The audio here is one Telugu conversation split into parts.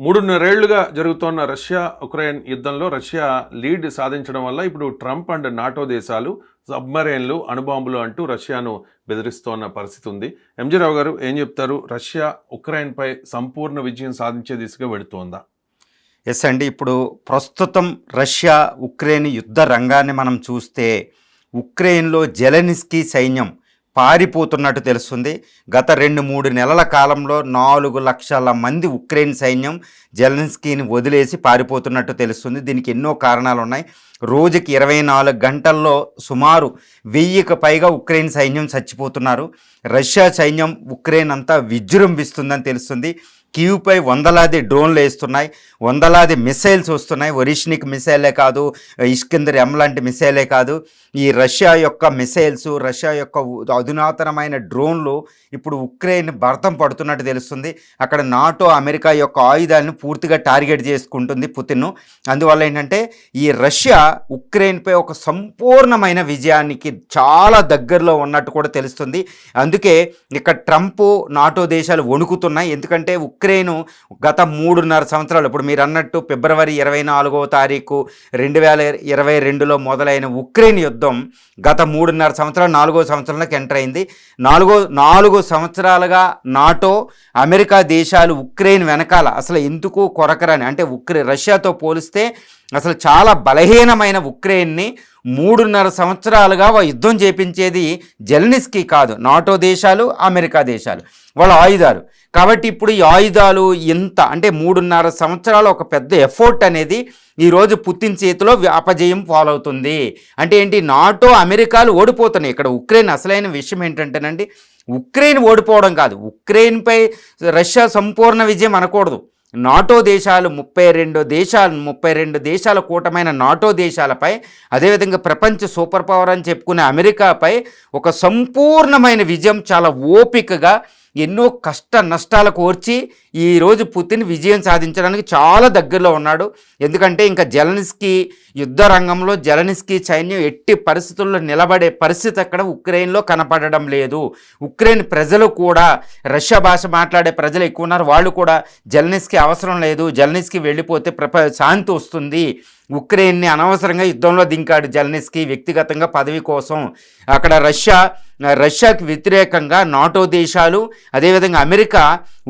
3.5 ఏళ్లుగా జరుగుతోన్న రష్యా ఉక్రెయిన్ యుద్ధంలో రష్యా లీడ్ సాధించడం వల్ల ఇప్పుడు ట్రంప్ అండ్ నాటో దేశాలు సబ్మరైన్లు, అణుబాంబులు అంటూ రష్యాను బెదిరిస్తోన్న పరిస్థితి ఉంది. ఎంజీ రావు గారు ఏం చెప్తారు? రష్యా ఉక్రెయిన్పై సంపూర్ణ విజయం సాధించే దిశగా వెళుతోందా? ఎస్ అండి. ఇప్పుడు ప్రస్తుతం రష్యా ఉక్రెయిన్ యుద్ధ రంగాన్ని మనం చూస్తే ఉక్రెయిన్లో జెలెన్స్కీ సైన్యం పారిపోతున్నట్టు తెలుస్తుంది. గత 2-3 నెలల కాలంలో 4 లక్షల మంది ఉక్రెయిన్ సైన్యం జెలెన్స్కీని వదిలేసి పారిపోతున్నట్టు తెలుస్తుంది. దీనికి ఎన్నో కారణాలు ఉన్నాయి. రోజుకి 24 గంటల్లో సుమారు 1000కి పైగా ఉక్రెయిన్ సైన్యం చచ్చిపోతున్నారు. రష్యా సైన్యం ఉక్రెయిన్ అంతా విజృంభిస్తుందని తెలుస్తుంది. కీవ్పై వందలాది డ్రోన్లు వేస్తున్నాయి, వందలాది మిసైల్స్ వస్తున్నాయి. ఒరిష్నిక్ మిసైలే కాదు, ఇస్కందర్ ఎం లాంటి మిసైలే కాదు, ఈ రష్యా యొక్క మిసైల్స్, రష్యా యొక్క అధునాతనమైన డ్రోన్లు ఇప్పుడు ఉక్రెయిన్ భర్తం పడుతున్నట్టు తెలుస్తుంది. అక్కడ నాటో, అమెరికా యొక్క ఆయుధాలను పూర్తిగా టార్గెట్ చేసుకుంటుంది పుతిన్. అందువల్ల ఏంటంటే ఈ రష్యా ఉక్రెయిన్పై ఒక సంపూర్ణమైన విజయానికి చాలా దగ్గరలో ఉన్నట్టు కూడా తెలుస్తుంది. అందుకే ఇక్కడ ట్రంప్, నాటో దేశాలు వణుకుతున్నాయి. ఎందుకంటే ఉక్రెయిన్ గత 3.5 సంవత్సరాలు, ఇప్పుడు మీరు అన్నట్టు ఫిబ్రవరి 24వ తారీఖు 2022లో మొదలైన ఉక్రెయిన్ యుద్ధం గత 3.5 సంవత్సరాలు 4వ సంవత్సరంలోకి ఎంటర్ అయింది. 4 సంవత్సరాలుగా నాటో, అమెరికా దేశాలు ఉక్రెయిన్ వెనకాల అసలు ఎందుకు కొరకరని, అంటే రష్యాతో పోలిస్తే అసలు చాలా బలహీనమైన ఉక్రెయిన్ని 3.5 సంవత్సరాలుగా యుద్ధం చేపించేది జెలెన్స్కీ కాదు, నాటో దేశాలు, అమెరికా దేశాలు, వాళ్ళ ఆయుధాలు. కాబట్టి ఇప్పుడు ఈ ఆయుధాలు ఇంత అంటే 3.5 సంవత్సరాలు ఒక పెద్ద ఎఫోర్ట్ అనేది ఈరోజు పుతిన్ చేతిలో అపజయం పాలవుతుంది. అంటే ఏంటి, నాటో, అమెరికాలు ఓడిపోతున్నాయి. ఇక్కడ ఉక్రెయిన్ అసలైన విషయం ఏంటంటేనండి, ఉక్రెయిన్ ఓడిపోవడం కాదు, ఉక్రెయిన్పై రష్యా సంపూర్ణ విజయం అనకూడదు. నాటో దేశాలు 32 దేశాల కూటమైన నాటో దేశాలపై, అదేవిధంగా ప్రపంచ సూపర్ పవర్ అని చెప్పుకునే అమెరికాపై ఒక సంపూర్ణమైన విజయం చాలా ఓపికగా ఎన్నో కష్ట నష్టాలు కోర్చి ఈరోజు పుతిన్ విజయం సాధించడానికి చాలా దగ్గరలో ఉన్నాడు. ఎందుకంటే ఇంకా జెలెన్స్కీ యుద్ధ రంగంలో జెలెన్స్కీ సైన్యం ఎట్టి పరిస్థితుల్లో నిలబడే పరిస్థితి అక్కడ ఉక్రెయిన్లో కనపడడం లేదు. ఉక్రెయిన్ ప్రజలు కూడా, రష్యా భాష మాట్లాడే ప్రజలు ఎక్కువ ఉన్నారు, వాళ్ళు కూడా జెలెన్స్కీ అవసరం లేదు, జెలెన్స్కీ వెళ్ళిపోతే శాంతి వస్తుంది, ఉక్రెయిన్ని అనవసరంగా యుద్ధంలో దింకాడు జెలెన్స్కీ వ్యక్తిగతంగా పదవి కోసం. అక్కడ రష్యాకి వ్యతిరేకంగా నాటో దేశాలు, అదేవిధంగా అమెరికా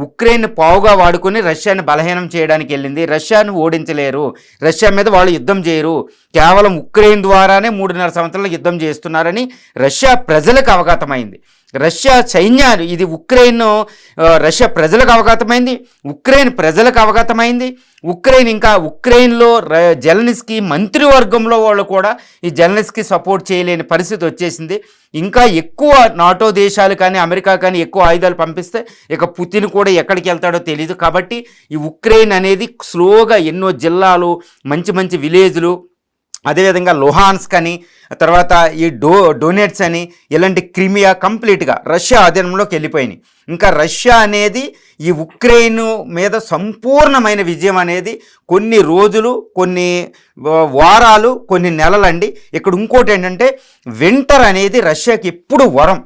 ఉక్రెయిన్ పావుగా వాడుకొని రష్యాని బలహీనం చేయడానికి వెళ్ళింది. రష్యాను ఓడించలేరు, రష్యా మీద వాళ్ళు యుద్ధం చేయరు, కేవలం ఉక్రెయిన్ ద్వారానే 3.5 సంవత్సరాలు యుద్ధం చేస్తున్నారని రష్యా ప్రజలకు అవగతమైంది. రష్యా సైన్యాలు, ఇది రష్యా ప్రజలకు అవగతమైంది, ఉక్రెయిన్ ప్రజలకు అవగతమైంది. ఉక్రెయిన్లో జెలెన్స్కీ మంత్రివర్గంలో వాళ్ళు కూడా ఈ జెలెన్స్కీ సపోర్ట్ చేయలేని పరిస్థితి వచ్చేసింది. ఇంకా ఎక్కువ నాటో దేశాలు కానీ అమెరికా కానీ ఎక్కువ ఆయుధాలు పంపిస్తే ఇక పుతిన్ కూడా ఎక్కడికి వెళ్తాడో తెలియదు. కాబట్టి ఈ ఉక్రెయిన్ అనేది స్లోగా ఎన్నో జిల్లాలు, మంచి విలేజ్లు, అదేవిధంగా లుహాన్స్క్ అని, తర్వాత ఈ డొనెట్స్ అని, ఇలాంటి క్రిమియా కంప్లీట్గా రష్యా ఆధీనంలోకి వెళ్ళిపోయినాయి. ఇంకా రష్యా అనేది ఈ ఉక్రెయిన్ మీద సంపూర్ణమైన విజయం అనేది కొన్ని రోజులు, కొన్ని వారాలు, కొన్ని నెలలండి. ఇక్కడ ఇంకోటి ఏంటంటే, వింటర్ అనేది రష్యాకి ఎప్పుడు వరం.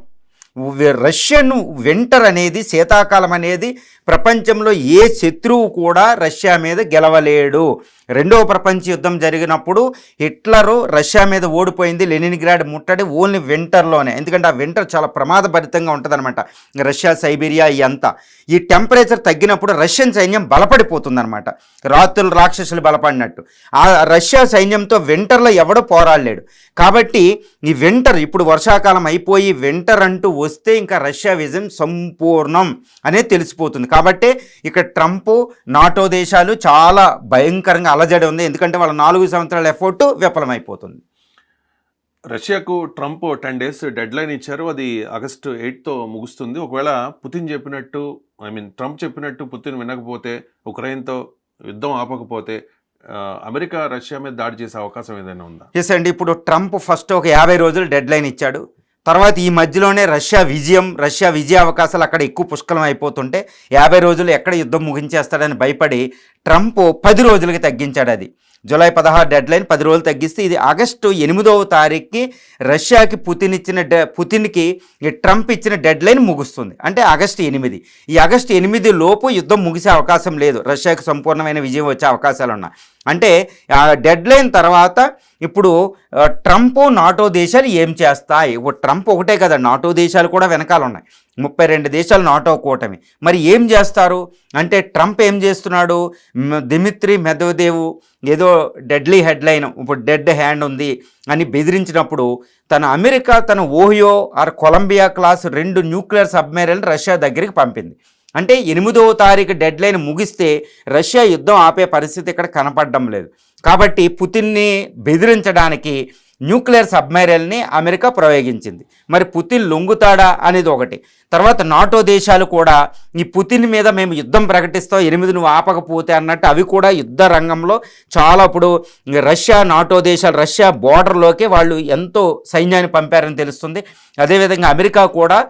రష్యన్ వింటర్ అనేది, శీతాకాలం అనేది ప్రపంచంలో ఏ శత్రువు కూడా రష్యా మీద గెలవలేడు. 2వ ప్రపంచ యుద్ధం జరిగినప్పుడు హిట్లరు రష్యా మీద ఓడిపోయింది, లెనిన్గ్రాడ్ ముట్టడి ఓన్లీ వింటర్లోనే. ఎందుకంటే ఆ వింటర్ చాలా ప్రమాదభరితంగా ఉంటుందన్నమాట. రష్యా, సైబీరియా ఇదంతా ఈ టెంపరేచర్ తగ్గినప్పుడు రష్యన్ సైన్యం బలపడిపోతుందన్నమాట, రాత్రులు రాక్షసులు బలపడినట్టు. ఆ రష్యా సైన్యంతో వింటర్లో ఎవడో పోరాడలేడు. కాబట్టి ఈ వింటర్, ఇప్పుడు వర్షాకాలం అయిపోయి వింటర్ అంటూ వస్తే ఇంకా రష్యా విజయం సంపూర్ణం అనేది తెలిసిపోతుంది. కాబట్టి ఇక్కడ ట్రంప్, నాటో దేశాలు చాలా భయంకరంగా అలజడి ఉంది. ఎందుకంటే వాళ్ళ 4 సంవత్సరాల ఎఫర్ట్ విఫలమైపోతుంది. రష్యాకు ట్రంప్ 10 డేస్ డెడ్ లైన్ ఇచ్చారు, అది ఆగస్టు 8తో ముగుస్తుంది. ఒకవేళ ట్రంప్ చెప్పినట్టు పుతిన్ వినకపోతే, ఉక్రెయిన్తో యుద్ధం ఆపకపోతే అమెరికా రష్యా మీద దాడి చేసే అవకాశం ఏదైనా ఉందా? ఎస్ అండి. ఇప్పుడు ట్రంప్ ఫస్ట్ ఒక 50 రోజులు డెడ్ లైన్ ఇచ్చాడు. తర్వాత ఈ మధ్యలోనే రష్యా విజయ అవకాశాలు అక్కడ ఎక్కువ పుష్కలం అయిపోతుంటే 50 రోజులు ఎక్కడ యుద్ధం ముగించేస్తాడని భయపడి ట్రంప్ 10 రోజులకి తగ్గించాడు. అది జూలై 16 డెడ్ లైన్ 10 రోజులు తగ్గిస్తే ఇది ఆగస్టు 8వ తారీఖుకి రష్యాకి పుతిన్కి ఈ ట్రంప్ ఇచ్చిన డెడ్ లైన్ ముగుస్తుంది. అంటే ఆగస్టు 8. ఈ ఆగస్టు 8 లోపు యుద్ధం ముగిసే అవకాశం లేదు, రష్యాకి సంపూర్ణమైన విజయం వచ్చే అవకాశాలు ఉన్నాయి. అంటే ఆ డెడ్ లైన్ తర్వాత ఇప్పుడు ట్రంప్ నాటో దేశాలు ఏం చేస్తాయి? ట్రంప్ ఒకటే కదా, నాటో దేశాలు కూడా వెనకాల ఉన్నాయి, 32 దేశాలు నాటో కూటమి. మరి ఏం చేస్తారు అంటే ట్రంప్ ఏం చేస్తున్నాడు, దిమిత్రి మెద్వదేవ్ ఏదో డెడ్లీ హెడ్లైన్, ఇప్పుడు డెడ్ హ్యాండ్ ఉంది అని బెదిరించినప్పుడు అమెరికా తన Ohio or Columbia class 2 nuclear submarine Russia దగ్గరికి పంపింది. అంటే 8వ తారీఖు డెడ్ లైన్ ముగిస్తే రష్యా యుద్ధం ఆపే పరిస్థితి ఇక్కడ కనపడడం లేదు. కాబట్టి పుతిన్ని బెదిరించడానికి న్యూక్లియర్ సబ్మెరైన్ని అమెరికా ప్రయోగించింది. మరి పుతిన్ లొంగుతాడా అనేది ఒకటి. తర్వాత నాటో దేశాలు కూడా ఈ పుతిన్ మీద మేము యుద్ధం ప్రకటిస్తాం 8 నువ్వు ఆపకపోతే అన్నట్టు అవి కూడా యుద్ధ రంగంలో చాలా ఇప్పుడు రష్యా నాటో దేశాలు రష్యా బోర్డర్లోకి వాళ్ళు ఎంతో సైన్యాన్ని పంపారని తెలుస్తుంది. అదేవిధంగా అమెరికా కూడా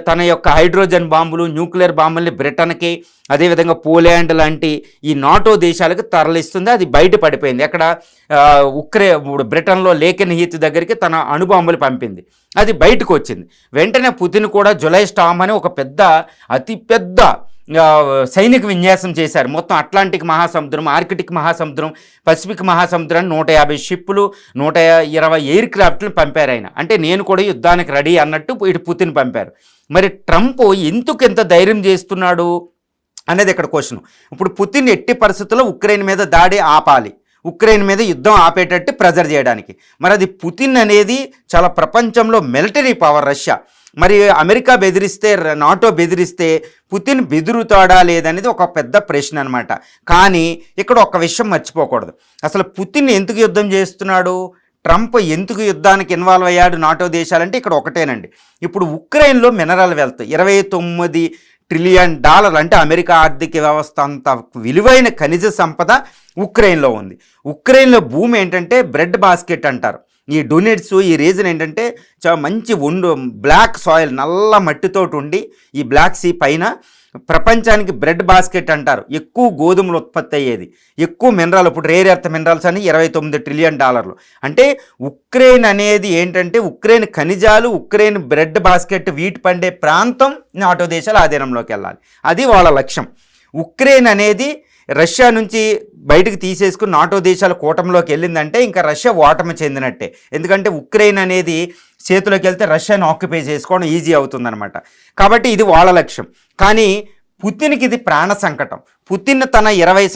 తన యొక్క హైడ్రోజన్ బాంబులు న్యూక్లియర్ బాంబుల్ని బ్రిటన్కి అదేవిధంగా పోలాండ్ లాంటి ఈ నాటో దేశాలకు తరలిస్తుంది. అది బయట పడిపోయింది. అక్కడ బ్రిటన్లో లేకెన్ హీత్ దగ్గరికి తన అణుబాంబులు పంపింది, అది బయటకు వచ్చింది. వెంటనే పుతిన్ కూడా జులై స్టామ్ అని ఒక అతిపెద్ద సైనిక విన్యాసం చేశారు. మొత్తం అట్లాంటిక్ మహాసముద్రం, ఆర్కిటిక్ మహాసముద్రం, పసిఫిక్ మహాసముద్రాన్ని 150 షిప్పులు 120 ఎయిర్ క్రాఫ్ట్లు పంపారు ఆయన. అంటే నేను కూడా యుద్ధానికి రెడీ అన్నట్టు ఇటు పుతిన్ పంపారు. మరి ట్రంప్ ఎందుకు ఎంత ధైర్యం చేస్తున్నాడు అనేది ఇక్కడ క్వశ్చన్. ఇప్పుడు పుతిన్ ఎట్టి పరిస్థితుల్లో ఉక్రెయిన్ మీద దాడి ఆపాలి, ఉక్రెయిన్ మీద యుద్ధం ఆపేటట్టు ప్రెజర్ చేయడానికి. మరి అది పుతిన్ అనేది చాలా ప్రపంచంలో మిలిటరీ పవర్ రష్యా. మరి అమెరికా బెదిరిస్తే నాటో బెదిరిస్తే పుతిన్ బెదురుతాడా లేదనేది ఒక పెద్ద ప్రశ్న అనమాట. కానీ ఇక్కడ ఒక విషయం మర్చిపోకూడదు, అసలు పుతిన్ ఎందుకు యుద్ధం చేస్తున్నాడు, ట్రంప్ ఎందుకు యుద్ధానికి ఇన్వాల్వ్ అయ్యాడు నాటో దేశాలంటే ఇక్కడ ఒకటేనండి. ఇప్పుడు ఉక్రెయిన్లో మినరల్ వెల్త్ $29 ట్రిలియన్ అంటే అమెరికా ఆర్థిక వ్యవస్థ అంత విలువైన ఖనిజ సంపద ఉక్రెయిన్లో ఉంది. ఉక్రెయిన్లో భూమి ఏంటంటే బ్రెడ్ బాస్కెట్ అంటారు. ఈ డొనెట్స్ ఈ రీజన్ ఏంటంటే చాలా మంచి బ్లాక్ సాయిల్ నల్ల మట్టితోటి ఉండి ఈ బ్లాక్ సీ పైన ప్రపంచానికి బ్రెడ్ బాస్కెట్ అంటారు. ఎక్కువ గోధుమలు ఉత్పత్తి అయ్యేది, ఎక్కువ మినరల్, ఇప్పుడు రేర్ ఎర్త్ మినరల్స్ అని $29 ట్రిలియన్. అంటే ఉక్రెయిన్ అనేది ఏంటంటే ఉక్రెయిన్ ఖనిజాలు, ఉక్రెయిన్ బ్రెడ్ బాస్కెట్ వీటి పండే ప్రాంతం నాటో దేశాల ఆధీనంలోకి వెళ్ళాలి, అది వాళ్ళ లక్ష్యం. ఉక్రెయిన్ అనేది రష్యా నుంచి బయటకు తీసేసుకుని నాటో దేశాల కూటమిలోకి వెళ్ళిందంటే ఇంకా రష్యా ఓటమి చెందినట్టే. ఎందుకంటే ఉక్రెయిన్ అనేది చేతిలోకి వెళ్తే రష్యాను ఆక్యుపై చేసుకోవడం ఈజీ అవుతుందన్నమాట. కాబట్టి ఇది వాళ్ళ లక్ష్యం. కానీ పుతిన్కి ఇది ప్రాణ సంకటం. పుతిన్ తన 25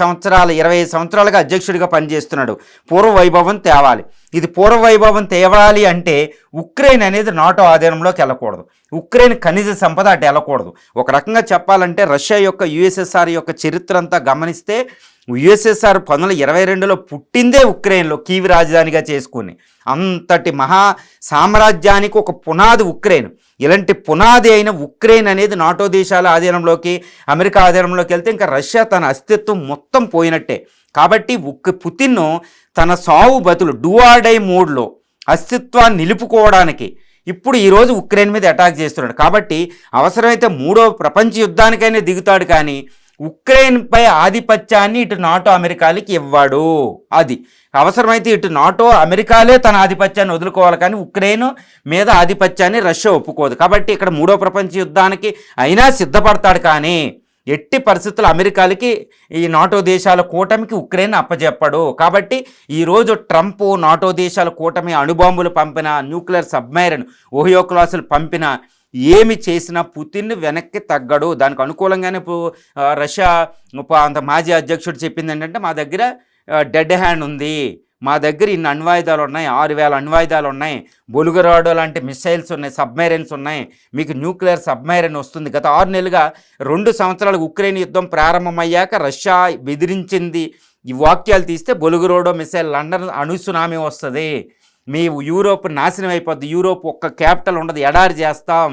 సంవత్సరాలుగా అధ్యక్షుడిగా పనిచేస్తున్నాడు. పూర్వ వైభవం తేవాలి. ఇది పూర్వ వైభవం తేవాలి అంటే ఉక్రెయిన్ అనేది నాటో ఆధీనంలోకి వెళ్ళకూడదు, ఉక్రెయిన్ ఖనిజ సంపద అటు వెళ్ళకూడదు. ఒక రకంగా చెప్పాలంటే రష్యా యొక్క యుఎస్ఎస్ఆర్ యొక్క చరిత్ర అంతా గమనిస్తే యుఎస్ఎస్ఆర్ 1922లో పుట్టిందే ఉక్రెయిన్లో, కీవ్ రాజధానిగా చేసుకుని. అంతటి మహా సామ్రాజ్యానికి ఒక పునాది ఉక్రెయిన్. ఇలాంటి పునాది అయిన ఉక్రెయిన్ అనేది నాటో దేశాల ఆధీనంలోకి అమెరికా ఆధీనంలోకి వెళ్తే ఇంకా రష్యా తన అస్తిత్వం మొత్తం పోయినట్టే. కాబట్టి పుతిన్ తన సావు బతులు డూ ఆర్ డై మోడ్లో అస్తిత్వాన్ని నిలుపుకోవడానికి ఇప్పుడు ఈరోజు ఉక్రెయిన్ మీద అటాక్ చేస్తున్నాడు. కాబట్టి అవసరమైతే 3వ ప్రపంచ యుద్ధానికైనా దిగుతాడు, కానీ ఉక్రెయిన్పై ఆధిపత్యాన్ని ఇటు నాటో అమెరికాలకి ఇవ్వడు. అది అవసరమైతే ఇటు నాటో అమెరికాలే తన ఆధిపత్యాన్ని వదులుకోవాలి, కానీ ఉక్రెయిన్ మీద ఆధిపత్యాన్ని రష్యా ఒప్పుకోదు. కాబట్టి ఇక్కడ 3వ ప్రపంచ యుద్ధానికి అయినా సిద్ధపడతాడు, కానీ ఎట్టి పరిస్థితులు అమెరికాలకి ఈ నాటో దేశాల కూటమికి ఉక్రెయిన్ అప్పచెప్పడు. కాబట్టి ఈరోజు ట్రంప్ నాటో దేశాల కూటమి అణుబాంబులు పంపిన, న్యూక్లియర్ సబ్మెరైన్ ఓహియో క్లాసులు పంపిన, ఏమి చేసినా పుతిన్ వెనక్కి తగ్గడు. దానికి అనుకూలంగానే రష్యా అంత మాజీ అధ్యక్షుడు చెప్పింది ఏంటంటే మా దగ్గర డెడ్ హ్యాండ్ ఉంది, మా దగ్గర ఇన్ని అణ్వాయుధాలు ఉన్నాయి, 6000 అణ్వాయుధాలు ఉన్నాయి, బొలుగరాడో లాంటి మిసైల్స్ ఉన్నాయి, సబ్మెరైన్స్ ఉన్నాయి, మీకు న్యూక్లియర్ సబ్మెరైన్ వస్తుంది. గత 6 నెలలుగా 2 సంవత్సరాలకు ఉక్రెయిన్ యుద్ధం ప్రారంభమయ్యాక రష్యా బెదిరించింది. ఈ వాక్యాలు తీస్తే బొలుగరోడో మిసైల్, లండన్ అణు సునామీ వస్తుంది, మీ యూరోప్ నాశనం అయిపోద్ది, యూరోప్ ఒక్క క్యాపిటల్ ఉండదు, ఎడారి చేస్తాం,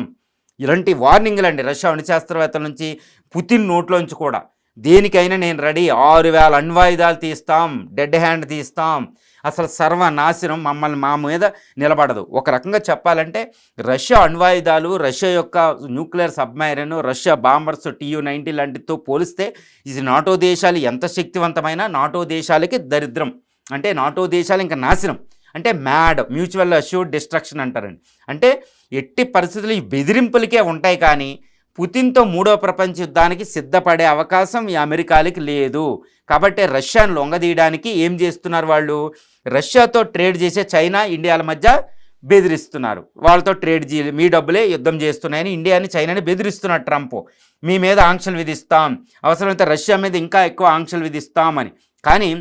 ఇలాంటి వార్నింగ్లు అండి రష్యా అణుశాస్త్రవేత్తల నుంచి పుతిన్ నోట్లోంచి కూడా. దేనికైనా నేను రెడీ, 6,000 అణ్వాయుధాలు తీస్తాం, డెడ్ హ్యాండ్ తీస్తాం, అసలు సర్వనాశనం మమ్మల్ని మా మీద నిలబడదు. ఒక రకంగా చెప్పాలంటే రష్యా అణ్వాయుధాలు, రష్యా యొక్క nuclear submarine, Russia bombers TU-90 లాంటితో పోలిస్తే ఇది నాటో దేశాలు ఎంత శక్తివంతమైన నాటో దేశాలకి దరిద్రం. అంటే నాటో దేశాలు ఇంకా నాశనం, అంటే మ్యాడ్, మ్యూచువల్ అష్యూర్డ్ డిస్ట్రక్షన్ అంటారండి. అంటే ఎట్టి పరిస్థితులు ఈ బెదిరింపులకే ఉంటాయి కానీ పుతిన్తో మూడో ప్రపంచ యుద్ధానికి సిద్ధపడే అవకాశం ఈ అమెరికాలకి లేదు. కాబట్టి రష్యాను లొంగదీయడానికి ఏం చేస్తున్నారు వాళ్ళు, రష్యాతో ట్రేడ్ చేసే చైనా, ఇండియాల మధ్య బెదిరిస్తున్నారు. వాళ్ళతో ట్రేడ్ చేయాలి, మీ డబ్బులే యుద్ధం చేస్తున్నాయని ఇండియాని, చైనాని బెదిరిస్తున్నారు ట్రంప్. మీ మీద ఆంక్షలు విధిస్తాం, అవసరమైతే రష్యా మీద ఇంకా ఎక్కువ ఆంక్షలు విధిస్తామని. కానీ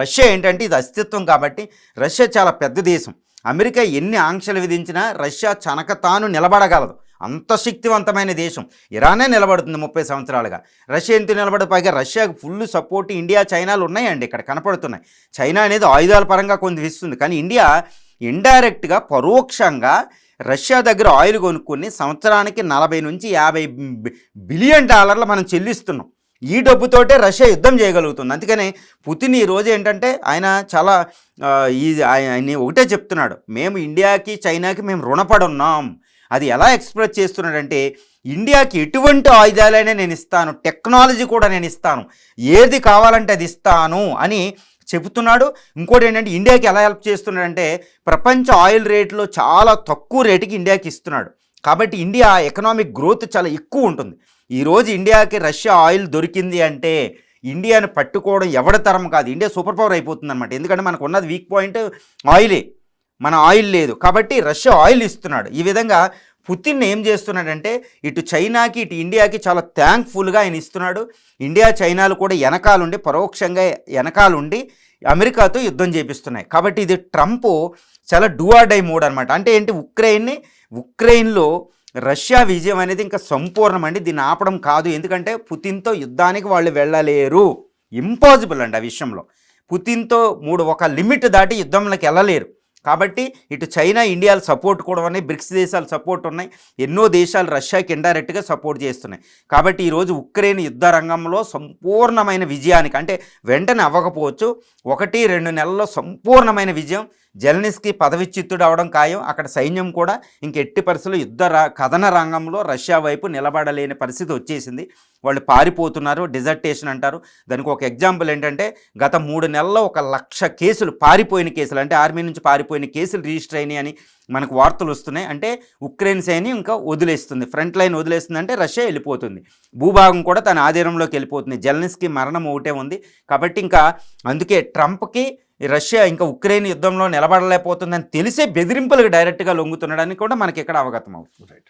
రష్యా ఏంటంటే ఇది అస్తిత్వం కాబట్టి, రష్యా చాలా పెద్ద దేశం. అమెరికా ఎన్ని ఆంక్షలు విధించినా రష్యా చనక తాను నిలబడగలదు, అంత శక్తివంతమైన దేశం. ఇరానే నిలబడుతుంది 30 సంవత్సరాలుగా, రష్యా ఎందుకు నిలబడదు? పైగా రష్యాకు ఫుల్ సపోర్ట్ ఇండియా, చైనాలు ఉన్నాయండి, ఇక్కడ కనపడుతున్నాయి. చైనా అనేది ఆయుధాల పరంగా కొంత ఇస్తుంది, కానీ ఇండియా ఇండైరెక్ట్గా, పరోక్షంగా రష్యా దగ్గర ఆయిల్ కొనుక్కొని సంవత్సరానికి 40 నుంచి 50 బిలియన్ డాలర్లు మనం చెల్లిస్తున్నాం. ఈ డబ్బుతోటే రష్యా యుద్ధం చేయగలుగుతుంది. అందుకనే పుతిన్ ఈరోజు ఏంటంటే ఆయన చాలా ఆయన ఒకటే చెప్తున్నాడు, మేము ఇండియాకి, చైనాకి మేము రుణపడి ఉన్నాం. అది ఎలా ఎక్స్ప్రెస్ చేస్తున్నాడంటే, ఇండియాకి ఎటువంటి ఆయుధాలైనా నేను ఇస్తాను, టెక్నాలజీ కూడా నేను ఇస్తాను, ఏది కావాలంటే అది ఇస్తాను అని చెబుతున్నాడు. ఇంకోటి ఏంటంటే ఇండియాకి ఎలా హెల్ప్ చేస్తున్నాడంటే, ప్రపంచ ఆయిల్ రేట్లో చాలా తక్కువ రేటుకి ఇండియాకి ఇస్తున్నాడు. కాబట్టి ఇండియా ఎకనామిక్ గ్రోత్ చాలా ఎక్కువ ఉంటుంది. ఈరోజు ఇండియాకి రష్యా ఆయిల్ దొరికింది అంటే ఇండియాని పట్టుకోవడం ఎవరి తరం కాదు, ఇండియా సూపర్ పవర్ అయిపోతుంది అనమాట. ఎందుకంటే మనకు ఉన్నది వీక్ పాయింట్ ఆయిలే, మన ఆయిల్ లేదు కాబట్టి రష్యా ఆయిల్ ఇస్తున్నాడు. ఈ విధంగా పుతిన్ ఏం చేస్తున్నాడంటే ఇటు చైనాకి, ఇటు ఇండియాకి చాలా థ్యాంక్ఫుల్గా ఆయన ఇస్తున్నాడు. ఇండియా, చైనాలు కూడా వెనకాలుండి, పరోక్షంగా వెనకాలుండి అమెరికాతో యుద్ధం చేపిస్తున్నాయి. కాబట్టి ఇది ట్రంప్ చాలా డూ ఆర్ డై మోడ్ అనమాట. అంటే ఏంటి, ఉక్రెయిన్లో రష్యా విజయం అనేది ఇంకా సంపూర్ణం అండి, దీన్ని ఆపడం కాదు. ఎందుకంటే పుతిన్తో యుద్ధానికి వాళ్ళు వెళ్ళలేరు, ఇంపాసిబుల్ అండి ఆ విషయంలో. పుతిన్తో ఒక లిమిట్ దాటి యుద్ధంలోకి వెళ్ళలేరు. కాబట్టి ఇటు చైనా, ఇండియాల సపోర్ట్ కూడా ఉన్నాయి, బ్రిక్స్ దేశాల సపోర్ట్ ఉన్నాయి, ఎన్నో దేశాలు రష్యాకి ఇండైరెక్ట్గా సపోర్ట్ చేస్తున్నాయి. కాబట్టి ఈరోజు ఉక్రెయిన్ యుద్ధ రంగంలో సంపూర్ణమైన విజయానికి, అంటే వెంటనే అవ్వకపోవచ్చు, 1-2 నెలల్లో సంపూర్ణమైన విజయం. జెలెన్స్కీ పదవిచ్యుతుడు అవడం ఖాయం. అక్కడ సైన్యం కూడా ఇంక ఎట్టి పరిస్థితుల్లో కథన రంగంలో రష్యా వైపు నిలబడలేని పరిస్థితి వచ్చేసింది. వాళ్ళు పారిపోతున్నారు, డిజర్టేషన్ అంటారు. దానికి ఒక ఎగ్జాంపుల్ ఏంటంటే, గత 3 నెలల్లో 1,00,000 కేసులు, పారిపోయిన కేసులు, అంటే ఆర్మీ నుంచి పారిపోయిన కేసులు రిజిస్టర్ అయినాయి అని మనకు వార్తలు వస్తున్నాయి. అంటే ఉక్రెయిన్ సైన్యం ఇంకా వదిలేస్తుంది, ఫ్రంట్ లైన్ వదిలేస్తుంది, అంటే రష్యా వెళ్ళిపోతుంది, భూభాగం కూడా తన ఆధీనంలోకి వెళ్ళిపోతుంది. జెలెన్స్కీ మరణం ఒకటే ఉంది. కాబట్టి ఇంకా అందుకే ట్రంప్కి రష్యా ఇంకా ఉక్రెయిన్ యుద్ధంలో నిలబడలేకపోతుందని తెలిసే బెదిరింపులకు డైరెక్ట్గా లొంగుతుండడానికి కూడా మనకి ఇక్కడ అవగతం అవుతుంది. రైట్.